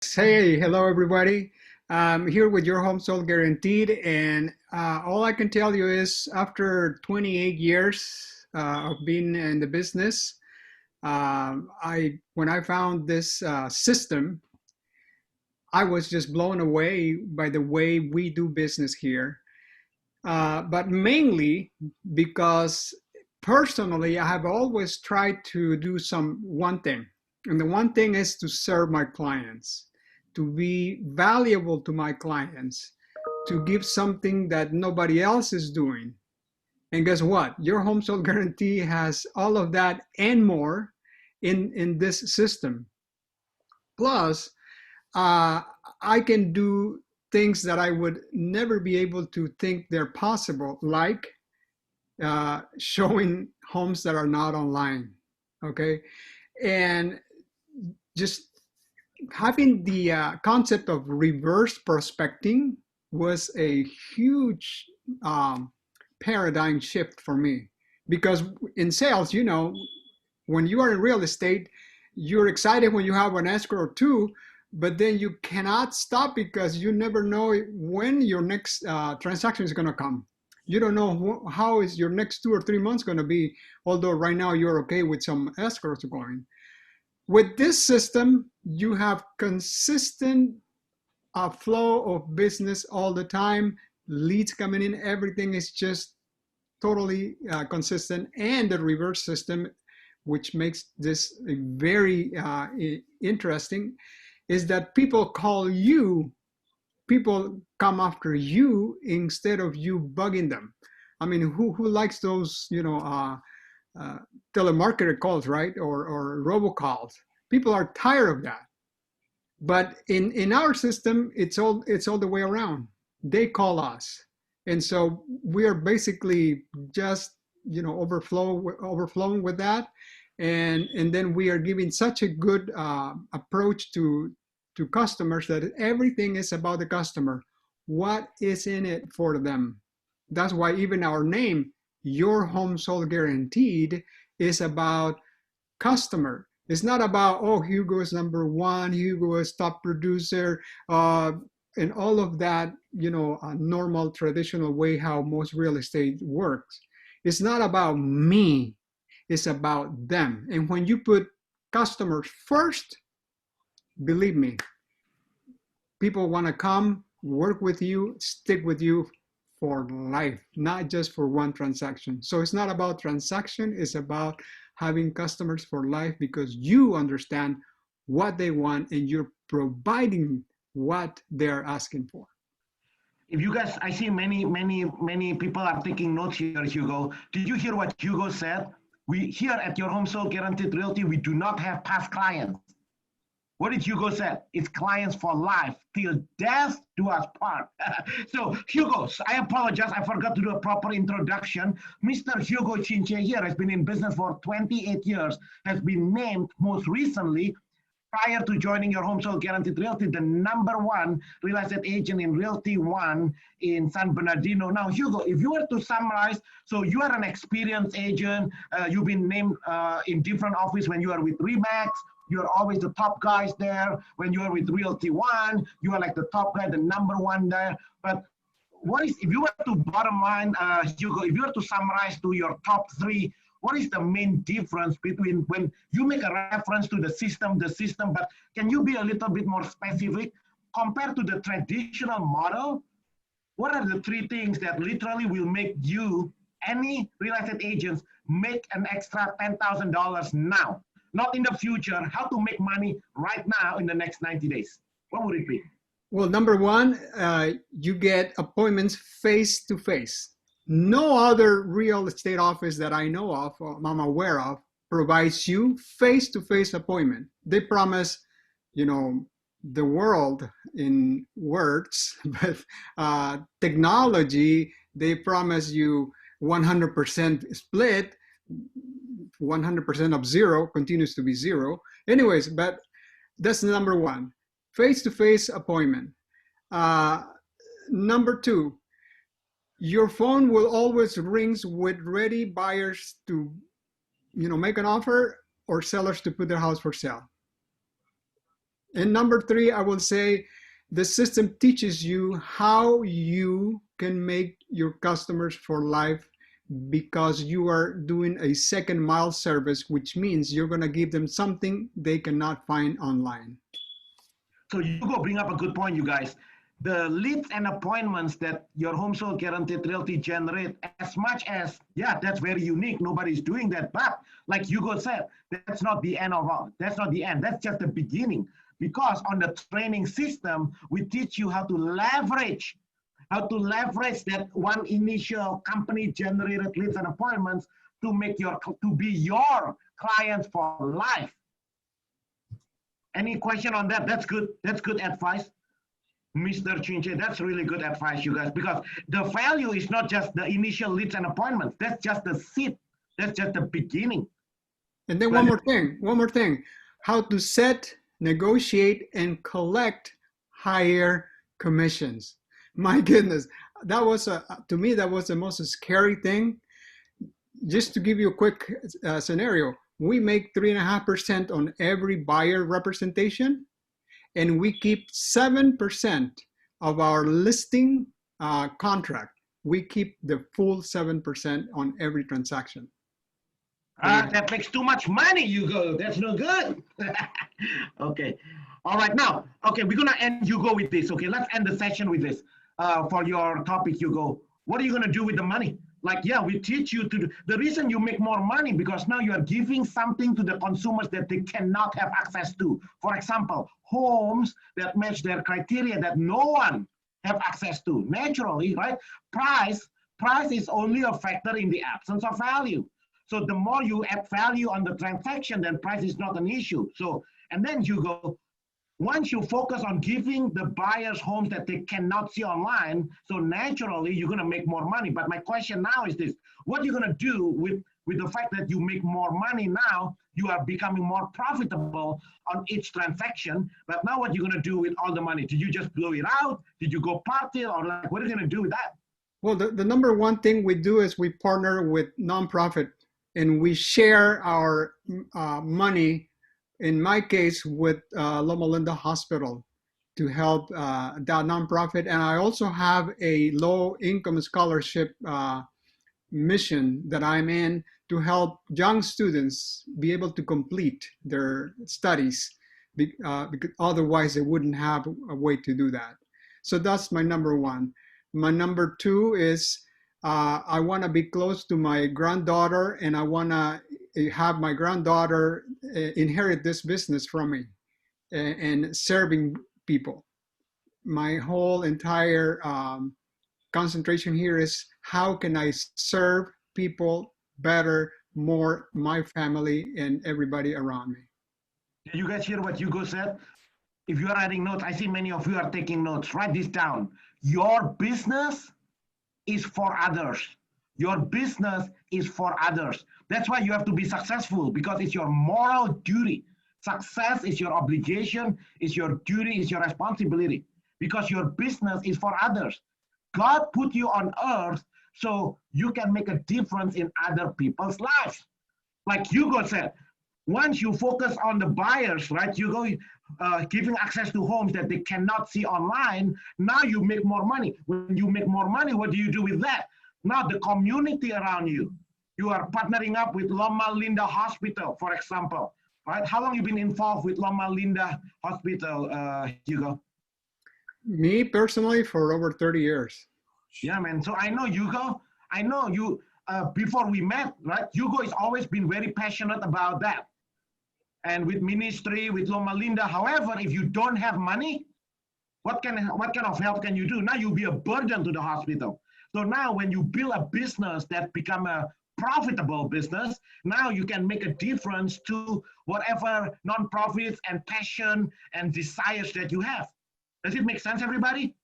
Hey, hello everybody. I'm here with your home sold guaranteed, and all I can tell you is after 28 years of being in the business, I when I found this system, I was just blown away by the way we do business here. But mainly because personally, I have always tried to do some one thing, and the one thing is to serve my clients, to be valuable to my clients, to give something that nobody else is doing. And guess what? Your home sold guarantee has all of that and more in this system. Plus, uh, I can do things that I would never be able to think they're possible, like showing homes that are not online. Okay. And just having the concept of reverse prospecting was a huge paradigm shift for me, because in sales, when you are in real estate, you're excited when you have an escrow or two, but then you cannot stop because you never know when your next transaction is going to come. You don't know how is your next 2 or 3 months going to be, although right now you're okay with some escrows going. With this system, you have consistent flow of business all the time, leads coming in, everything is just totally consistent. And the reverse system, which makes this very interesting, is that people come after you instead of you bugging them. I mean, who likes those, uh, telemarketer calls, right? Or robocalls. People are tired of that. But in our system, it's all the way around. They call us, and so we are basically just overflowing with that, and then we are giving such a good approach to customers that everything is about the customer. What is in it for them? That's why even our name, Your Home Sold Guaranteed, is about customer. It's not about, oh, Hugo is number one, Hugo is top producer, and all of that, a normal traditional way how most real estate works. It's not about me, it's about them. And when you put customers first, believe me, people want to come work with you, stick with you for life, not just for one transaction. So it's not about transaction, it's about having customers for life because you understand what they want and you're providing what they're asking for. If you guys, I see many people are taking notes here, Hugo. Did you hear what Hugo said? We here at your home sold guaranteed realty, we do not have past clients. What did Hugo say? It's clients for life, till death do us part. So, Hugo, I apologize, I forgot to do a proper introduction. Mr. Hugo Chinche here has been in business for 28 years, has been named most recently, prior to joining your home sold guaranteed realty, the #1 real estate agent in Realty One in San Bernardino. Now, Hugo, if you were to summarize, so you are an experienced agent. You've been named in different office when you are with Remax. You're always the top guys there. When you are with Realty One, you are like the top guy, the #1 there. But what is, if you were to bottom line, Hugo, if you were to summarize to your top three, what is the main difference between when you make a reference to the system, but can you be a little bit more specific compared to the traditional model? What are the three things that literally will make you, any real estate agents, make an extra $10,000 now, not in the future, how to make money right now in the next 90 days? What would it be? Well, number one, you get appointments face to face. No other real estate office that I know of, or I'm aware of, provides you face to face appointment. They promise, the world in words, but technology, they promise you 100% split, 100% of zero continues to be zero. Anyways, but that's number one, face-to-face appointment. Uh, Number two, your phone will always rings with ready buyers to, make an offer or sellers to put their house for sale. And number three, I will say the system teaches you how you can make your customers for life because you are doing a second mile service, which means you're going to give them something they cannot find online. So you go bring up a good point, you guys. The leads and appointments that your home sold guaranteed realty generate, as much as, yeah, that's very unique. Nobody's doing that. But like Hugo said, that's not the end of all. That's not the end. That's just the beginning. Because on the training system, we teach you how to leverage that one initial company generated leads and appointments to be your clients for life. Any question on that? That's good. That's good advice, Mr. Chinche. That's really good advice, you guys, because the value is not just the initial leads and appointments. That's just the seed. That's just the beginning. And then But one more thing, how to set, negotiate, and collect higher commissions. My goodness, that was to me that was the most scary thing. Just to give you a quick scenario, we make 3.5% on every buyer representation, and we keep 7% of our listing contract. We keep the full 7% on every transaction. that makes too much money, Hugo. That's no good. Okay. All right. Now, okay, we're going to end Hugo with this. Okay, let's end the session with this. For your topic, Hugo, what are you going to do with the money? Like, yeah, we teach you to do. The reason you make more money because now you are giving something to the consumers that they cannot have access to. For example, homes that match their criteria that no one have access to naturally, right? Price is only a factor in the absence of value. So the more you add value on the transaction, then price is not an issue. So, and then Hugo, once you focus on giving the buyers homes that they cannot see online, so naturally you're going to make more money. But my question now is this: what are you going to do with the fact that you make more money now? You are becoming more profitable on each transaction. But now what are you going to do with all the money? Did you just blow it out? Did you go party, or like what are you going to do with that? Well, the number one thing we do is we partner with nonprofit, and we share our money. In my case, with Loma Linda Hospital to help that nonprofit, and I also have a low-income scholarship mission that I'm in to help young students be able to complete their studies, because otherwise they wouldn't have a way to do that. So that's my number one. My number two is I want to be close to my granddaughter, and I want to have my granddaughter inherit this business from me and serving people. My whole entire concentration here is how can I serve people better, more, my family and everybody around me. Did you guys hear what Hugo said? If you are writing notes, I see many of you are taking notes. Write this down. Your business is for others. Your business is for others. That's why you have to be successful, because it's your moral duty. Success is your obligation, is your duty, is your responsibility, because your business is for others. God put you on earth so you can make a difference in other people's lives. Like Hugo said, once you focus on the buyers, right, Hugo, giving access to homes that they cannot see online, now you make more money. When you make more money, what do you do with that? Now the community around you, you are partnering up with Loma Linda Hospital, for example, right? How long have you been involved with Loma Linda Hospital, Hugo? Me personally, for over 30 years. Yeah, man. So I know Hugo. I know you. Before we met, right? Hugo has always been very passionate about that. And with ministry, with Loma Linda. However, if you don't have money, what kind of help can you do? Now you'll be a burden to the hospital. So now when you build a business that become a profitable business, now you can make a difference to whatever nonprofits and passion and desires that you have. Does it make sense, everybody?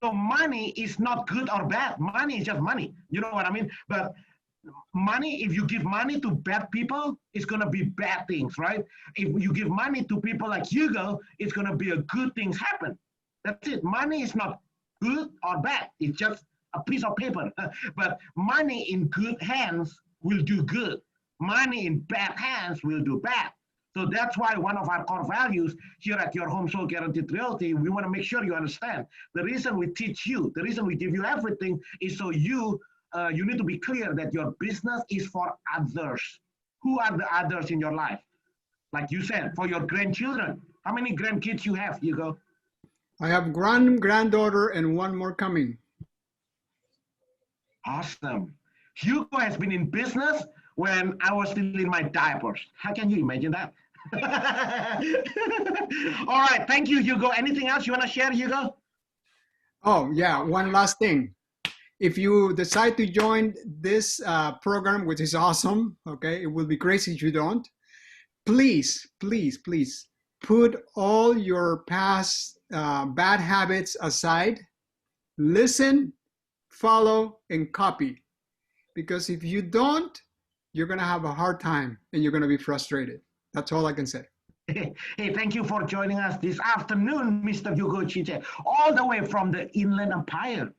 So money is not good or bad. Money is just money. You know what I mean? But money, if you give money to bad people, it's going to be bad things, right? If you give money to people like Hugo, it's going to be a good things happen. That's it. Money is not good or bad. It's just a piece of paper. But money in good hands will do good. Money in bad hands will do bad. So that's why one of our core values here at Your Home Sold Guaranteed Realty, we want to make sure you understand. The reason we teach you, the reason we give you everything is so you need to be clear that your business is for others. Who are the others in your life? Like you said, for your grandchildren. How many grandkids you have, Hugo? I have granddaughter and one more coming. Awesome. Hugo has been in business when I was still in my diapers. How can you imagine that? All right. Thank you, Hugo. Anything else you want to share, Hugo? Oh, yeah. One last thing. If you decide to join this program, which is awesome, okay, it will be crazy if you don't. Please, please, please put all your past bad habits aside. Listen, follow, and copy. Because if you don't, you're going to have a hard time and you're going to be frustrated. That's all I can say. Hey, thank you for joining us this afternoon, Mr. Hugo Chiche, all the way from the Inland Empire.